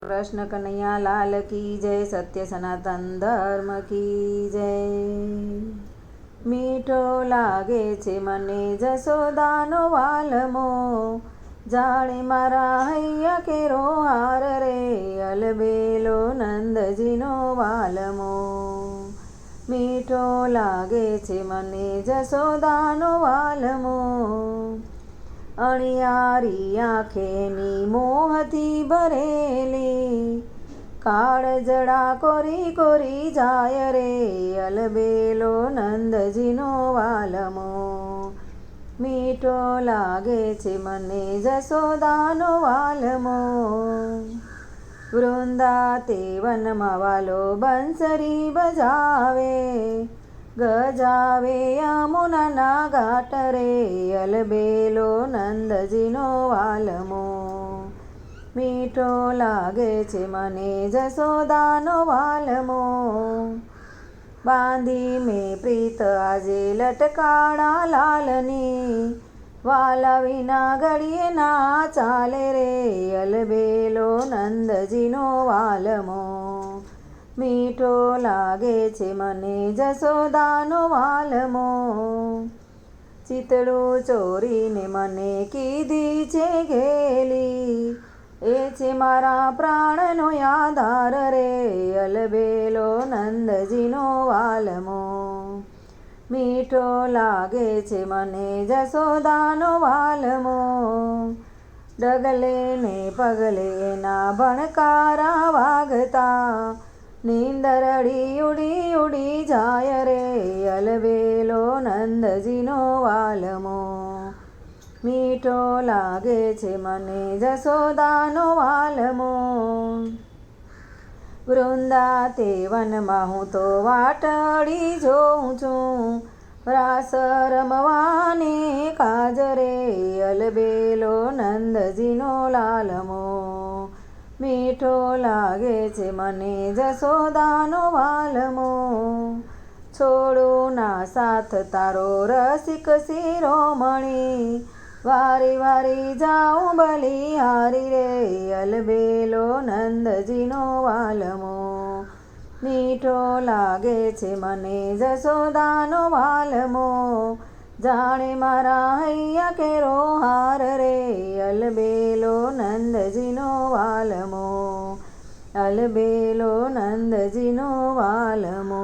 कृष्ण कन्हैया लाल की जय। सत्य सनातन धर्म की जय। मीठो लागे छे मने जसोदानो वालमो, जाणे मारा हैया केरो हार रे। अलबेलो नंदजीनो वालमो, मीठो लागे छे मने जसोदानो वालमो। अणियारी आँखेनी मोहथी भरेली, काळजड़ा कोरी कोरी जाय रे। अलबेलो नंदजीनो वालमो, मीठो लागे छे मने जसोदानो वालमो। वृंदा ते वनमा वालो बंसरी बजावे, गजावे यमुनाना घाट रे। अलबेलो नंदजीनो वालमो, मीठो लागे छे मने जसोदानो वालमो। बांधी में प्रीत आजे लटकाड़ा लालनी, वाला विना घड़िए ना चाले रे। अलबेलो नंदजीनो वालमो, मीठो लागे छे मने जसोदानो वालमो। चितड़ू चोरीने मने कीधी छे घेली, ए छे मारा प्राणनो आधार रे। अलबेलो नंदजीनो वालमो, मीठो लागे छे मने जसोदानो वालमो। डगले ने पगले एना भणकारा वागता, नींदरड़ी उड़ी उड़ी जाय रे। अलबेलो नंदजीनो वालमो, मीठो लागे छे मने जसोदानो वालमो। वृंदा ते वनमा हूँ तो वाटड़ी जोऊं छूं, रास रमवाने काजरे। अलबेलो नंदजीनो लालमो, मीठो लागे छे मने जसोदानो वालमो। छोड़ू ना साथ तारो रसिक शिरोमणि, वारी वारी जाऊं बलिहारी रे। अलबेलो नंदजीनो वालमो, मीठो लागे छे मने जसोदानो वालमो। जाणे मारा हैया केरो हार रे। अलबेलो नंदजीनो वालमो, अलबेलो नंदजीनो वालमो।